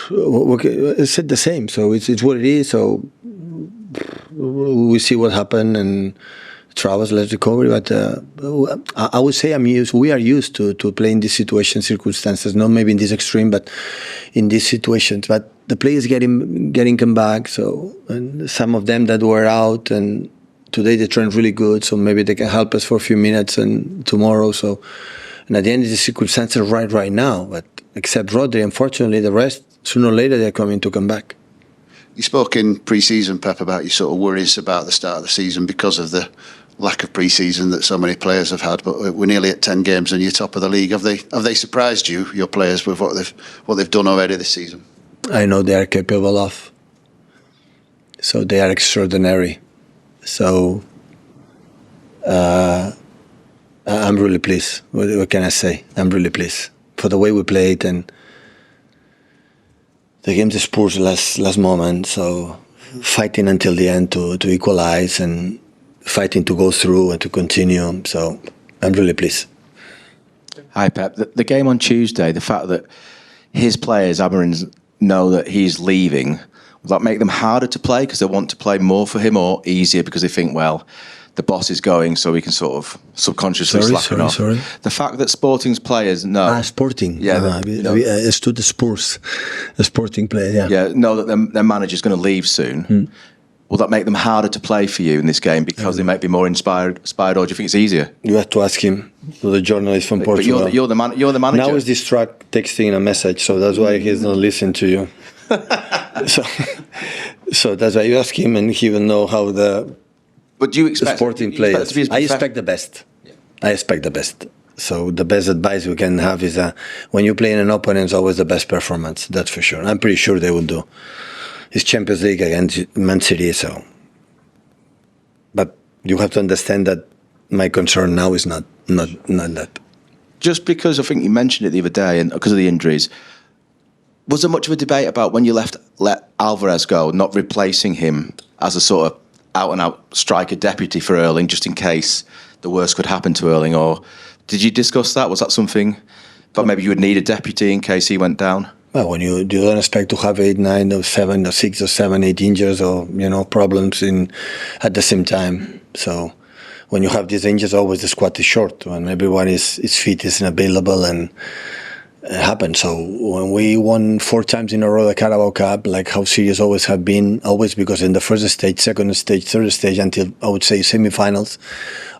It's the same. So it's what it is. So we see what happened and travels, let's recover. But I would say we are used to playing these situations, circumstances, not maybe in this extreme, but in these situations. But the players getting come back. So and some of them that were out, and today they trained really good. So maybe they can help us for a few minutes and tomorrow. So and at the end, the circumstances are right now. But except Rodri, unfortunately, the rest sooner or later they're coming to come back. You spoke in pre-season, Pep, about your sort of worries about the start of the season because of the lack of pre-season that so many players have had. But we're nearly at 10 games and you're top of the league. Have they surprised you, your players, with what they've done already this season? I know they are capable of. So they are extraordinary. So I'm really pleased. What can I say? I'm really pleased for the way we played and the game to Spurs last moment. So fighting until the end to equalize and fighting to go through and to continue. So I'm really pleased. Hi, Pep. The game on Tuesday, the fact that his players, Amorim's, know that he's leaving, will that make them harder to play because they want to play more for him, or easier because they think, well, the boss is going, so we can sort of subconsciously slacken off? Sorry. The fact that Sporting's players know... Sporting. Yeah. It's to the Spurs. The Sporting player, yeah. Yeah, know that their manager's going to leave soon. Will that make them harder to play for you in this game because they might be more inspired, or do you think it's easier? You have to ask him, the journalist from Portugal. But you're the manager. Now he's distracted texting a message, so that's why he's not listening to you. so that's why you ask him, and he will know how the... But do you expect Sporting players? I expect the best. Yeah. I expect the best. So the best advice we can have is when you play in an opponent, it's always the best performance. That's for sure. I'm pretty sure they will do. It's Champions League against Man City, so. But you have to understand that my concern now is not that. Just because I think you mentioned it the other day, and because of the injuries, was there much of a debate about when you let Alvarez go, not replacing him as a sort of out-and-out striker deputy for Erling, just in case the worst could happen to Erling? Or did you discuss that? Was that something that maybe you would need a deputy in case he went down? Well, when you don't expect to have 8, 9, or 7, or 6, or 7, 8 injuries, or problems at the same time. So when you have these injuries, always the squad is short. When everyone is fit, isn't available, and it happens. So when we won 4 times in a row the Carabao Cup, like how serious always have been, always because in the first stage, second stage, third stage, until I would say semi-finals,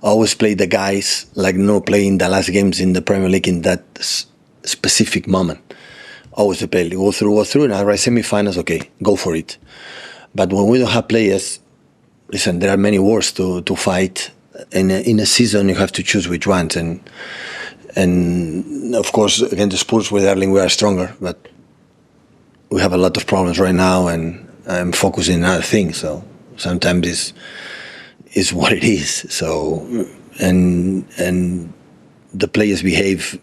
always play the guys like playing the last games in the Premier League in that specific moment. Always play, go through, and I write semi-finals, okay, go for it. But when we don't have players, listen, there are many wars to fight. In a season, you have to choose which ones. And of course, against the Spurs with Erling, we are stronger. But we have a lot of problems right now, and I'm focusing on other things. So sometimes it's what it is. So and the players behave.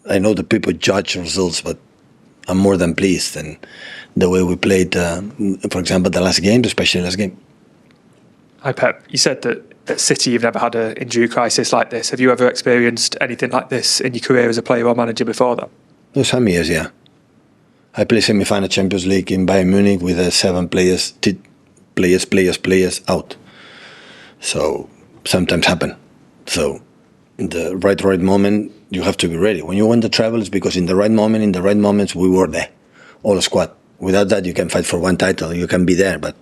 I know the people judge results, but I'm more than pleased. And the way we played, for example, the last game, especially last game. Hi, Pep. You said that at City you've never had an injury crisis like this. Have you ever experienced anything like this in your career as a player or manager before that? Some years, yeah. I played semi-final Champions League in Bayern Munich with 7 players out. So sometimes happen. So in the right moment, you have to be ready. When you win the treble, it's because in the right moments, we were there, all the squad. Without that, you can fight for 1 title. You can be there, but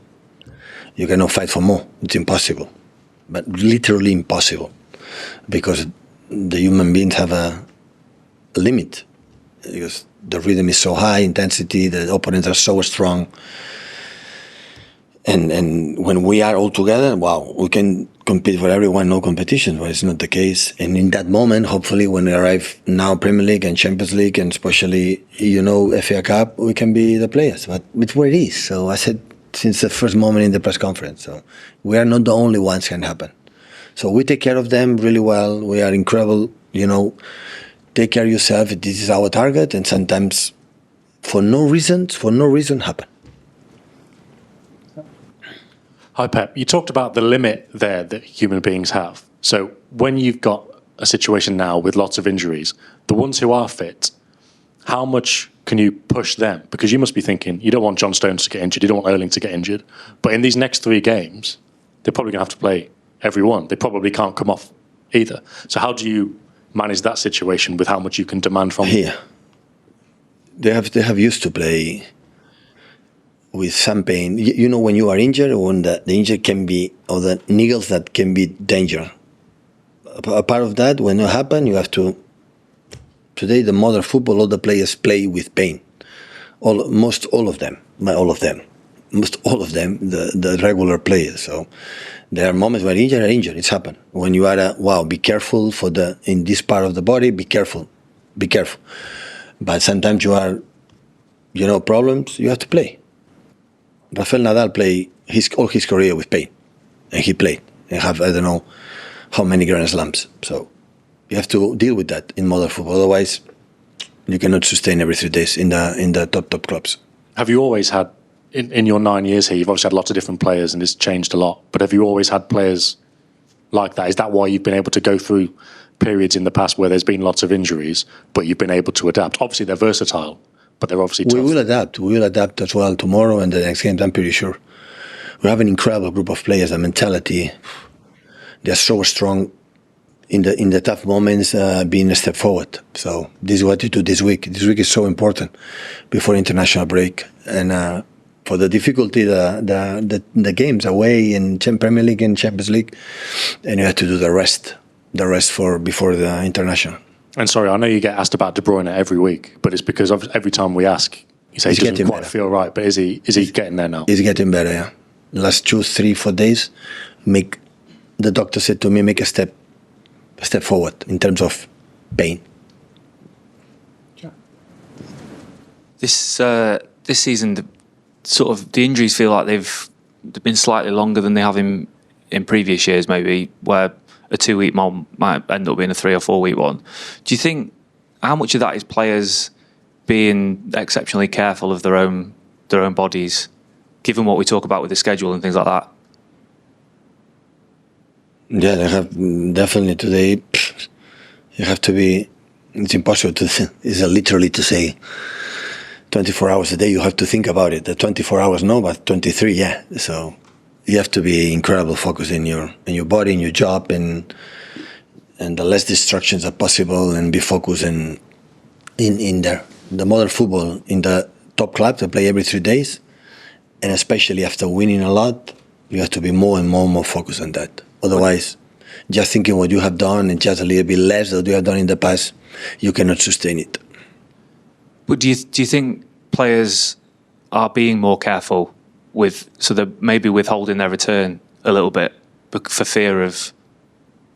you cannot fight for more. It's impossible, but literally impossible, because the human beings have a limit, because the rhythm is so high, intensity, the opponents are so strong. And when we are all together, wow, we can compete for everyone, no competition, but it's not the case. And in that moment, hopefully, when we arrive now Premier League and Champions League, and especially, FA Cup, we can be the players. But it's where it is. So I said since the first moment in the press conference, so we are not the only ones can happen. So we take care of them really well. We are incredible, take care of yourself. This is our target. And sometimes for no reason happen. Hi, Pep. You talked about the limit there that human beings have. So when you've got a situation now with lots of injuries, the ones who are fit, how much can you push them? Because you must be thinking, you don't want John Stones to get injured, you don't want Erling to get injured. But in these next 3 games, they're probably going to have to play every one. They probably can't come off either. So how do you manage that situation with how much you can demand from them? Here, they have used to play with some pain. You know, when you are injured, when the injury can be, or the niggles that can be danger. A part of that, when it happens, you have to. Today, the modern football, all the players play with pain. Most all of them, the regular players. So there are moments where injured. It's happened. When you are be careful in this part of the body. Be careful. But sometimes you are, problems. You have to play. Rafael Nadal played all his career with pain, and he played and have I don't know how many Grand Slams. So you have to deal with that in modern football. Otherwise, you cannot sustain every 3 days in the top clubs. Have you always had, in your 9 years here, you've obviously had lots of different players and it's changed a lot, but have you always had players like that? Is that why you've been able to go through periods in the past where there's been lots of injuries, but you've been able to adapt? Obviously, they're versatile, but they're obviously tough. We will adapt as well tomorrow and the next game, I'm pretty sure. We have an incredible group of players, a mentality. They're so strong in the tough moments, being a step forward. So this is what you do this week. This week is so important before international break. And for the difficulty, the games away in Premier League and Champions League, and you have to do the rest for before the international. And sorry, I know you get asked about De Bruyne every week, but it's because every time we ask, you say he doesn't quite feel right. But is he getting there now? He's getting better, yeah. Last 2, 3, 4 days, the doctor said to me, make a step forward in terms of pain. This season, the injuries feel like they've been slightly longer than they have in previous years, maybe, where a 2-week one might end up being a 3 or 4 week one. Do you think how much of that is players being exceptionally careful of their own bodies, given what we talk about with the schedule and things like that? Yeah, they have definitely today. You have to be. It's impossible it's literally to say 24 hours a day. You have to think about it. The 24 hours, no, but 23, yeah. So you have to be incredible focused in your body, in your job, and the less distractions are possible, and be focused in there. The modern football in the top club, they play every 3 days, and especially after winning a lot, you have to be more and more focused on that. Otherwise, just thinking what you have done and just a little bit less than you have done in the past, you cannot sustain it. But do you think players are being more careful so they're maybe withholding their return a little bit for fear of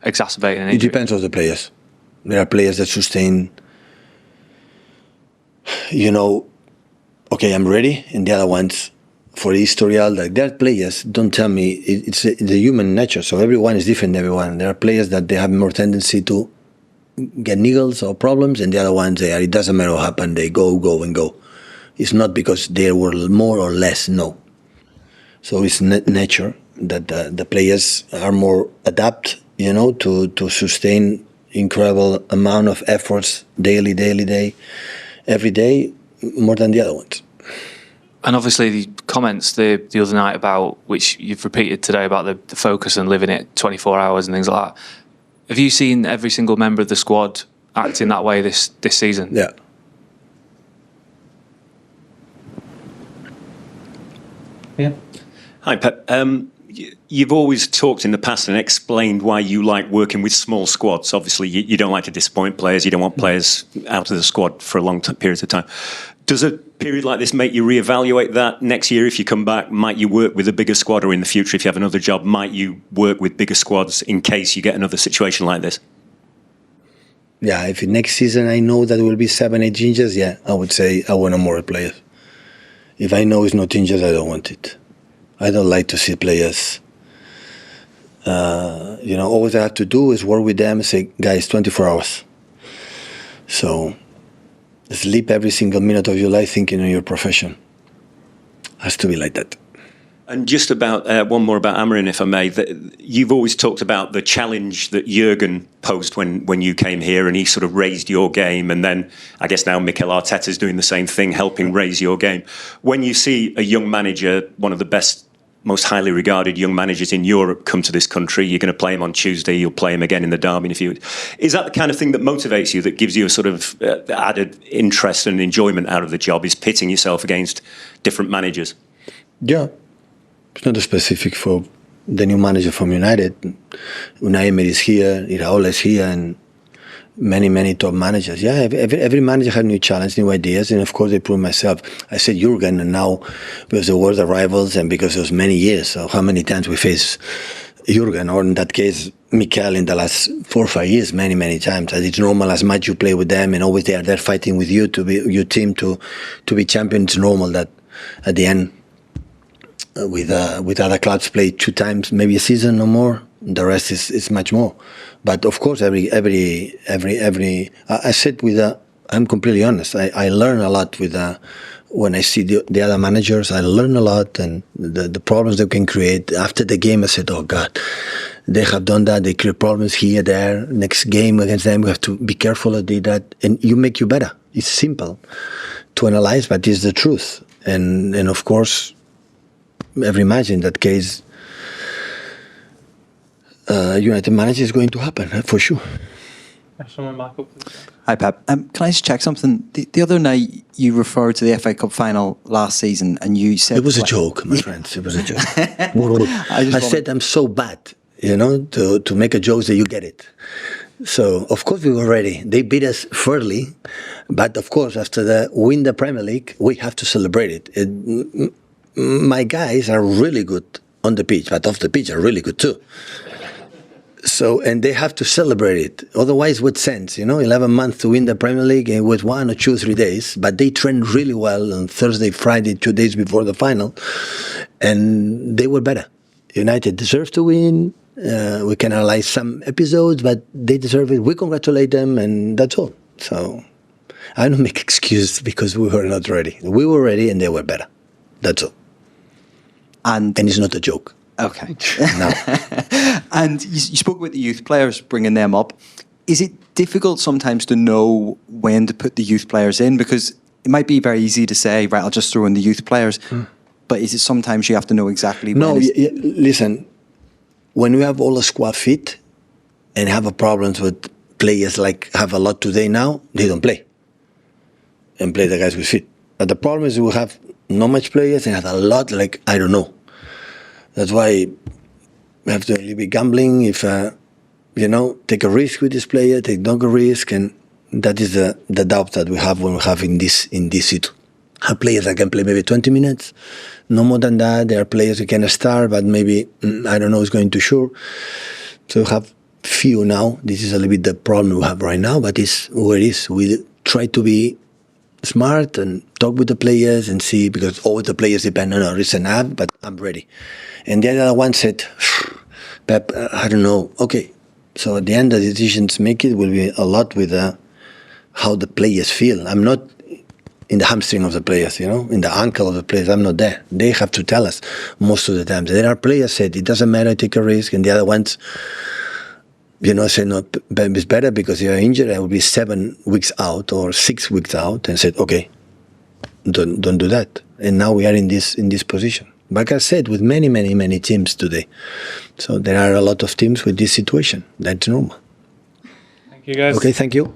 exacerbating an injury? It depends on the players. There are players that sustain, okay, I'm ready, and the other ones, for the historial, like there are players, don't tell me, it's the human nature, so everyone is different, everyone. There are players that they have more tendency to get niggles or problems, and the other ones, it doesn't matter what happened, they go. It's not because they were more or less, no. So it's nature that the players are more adapt, to sustain incredible amount of efforts daily, every day, more than the other ones. And obviously the comments the other night about, which you've repeated today, about the focus and living it 24 hours and things like that. Have you seen every single member of the squad acting that way this season? Yeah. Yeah. Hi, Pep. You've always talked in the past and explained why you like working with small squads. Obviously, you don't like to disappoint players. You don't want players out of the squad for a long period of time. Does a period like this make you reevaluate that next year? If you come back, might you work with a bigger squad, or in the future, if you have another job, might you work with bigger squads in case you get another situation like this? Yeah, if next season I know that there will be 7, 8 injuries, yeah, I would say I want more players. If I know it's not injuries, I don't want it. I don't like to see players. Always I have to do is work with them and say, guys, 24 hours. So sleep every single minute of your life thinking on your profession. Has to be like that. And just about one more about Amorim, if I may. You've always talked about the challenge that Jurgen posed when you came here, and he sort of raised your game. And then I guess now Mikel Arteta's doing the same thing, helping raise your game. When you see a young manager, one of the best, most highly regarded young managers in Europe, come to this country, you're going to play him on Tuesday, you'll play him again in the derby in a few weeks. Is that the kind of thing that motivates you, that gives you a sort of added interest and enjoyment out of the job, is pitting yourself against different managers? Yeah. It's not specific for the new manager from United. Unai Emery is here, Iraola is here, and many top managers. Yeah, every manager had new challenge, new ideas, and of course I proved myself. I said Jurgen, and now because there were the rivals and because it was many years, so how many times we faced Jurgen, or in that case Mikel, in the last 4 or 5 years, many times. And it's normal, as much you play with them and always they are there fighting with you to be your team to be champion. It's normal that at the end, with other clubs play 2 times maybe a season or more. The rest is much more. But of course, every I said I'm completely honest. I learn a lot when I see the other managers. I learn a lot, and the problems they can create. After the game, I said, oh God, they have done that. They create problems here, there. Next game against them, we have to be careful to do that, and you make you better. It's simple to analyze, but it's the truth. And of course, every match in that case, United manager is going to happen for sure. Hi Pep. Can I just check something? The other night you referred to the FA Cup final last season, and you said it was a joke, my friends. It was a joke. I said I'm so bad, to make a joke that you get it. So of course we were ready. They beat us fairly, but of course after win the Premier League, we have to celebrate it. My guys are really good on the pitch, but off the pitch are really good too. So, and they have to celebrate it. Otherwise, what sense? 11 months to win the Premier League with 1 or 2 or 3 days. But they trained really well on Thursday, Friday, 2 days before the final. And they were better. United deserves to win. We can analyze some episodes, but they deserve it. We congratulate them, and that's all. So I don't make excuses because we were not ready. We were ready, and they were better. That's all. And it's not a joke. Okay. No. And you spoke about the youth players, bringing them up. Is it difficult sometimes to know when to put the youth players in? Because it might be very easy to say, right, I'll just throw in the youth players. But is it sometimes you have to know exactly when? No, listen, when you have all the squad fit and have a problems with players like have a lot today now, they don't play. And play the guys with fit. But the problem is we have not much players and have a lot, like, I don't know. That's why we have to be gambling. If take a risk with this player, take not a risk, and that is the doubt that we have when we have in this situ. Have players that can play maybe 20 minutes, no more than that. There are players who can start, but maybe I don't know is going to sure. So we have few now. This is a little bit the problem we have right now, but it's where it is. We try to be smart and talk with the players and see, because all the players depend on a reason have, but I'm ready. And the other one said, Pep, I don't know. Okay. So at the end, the decisions make it will be a lot with how the players feel. I'm not in the hamstring of the players, in the ankle of the players. I'm not there. They have to tell us most of the time. There are players said, it doesn't matter, take a risk. And the other ones, said, no, Pep, it's better because you're injured. I will be 7 weeks out or 6 weeks out. And said, okay, don't do that. And now we are in this position. Like I said, with many teams today. So there are a lot of teams with this situation. That's normal. Thank you, guys. Okay, thank you.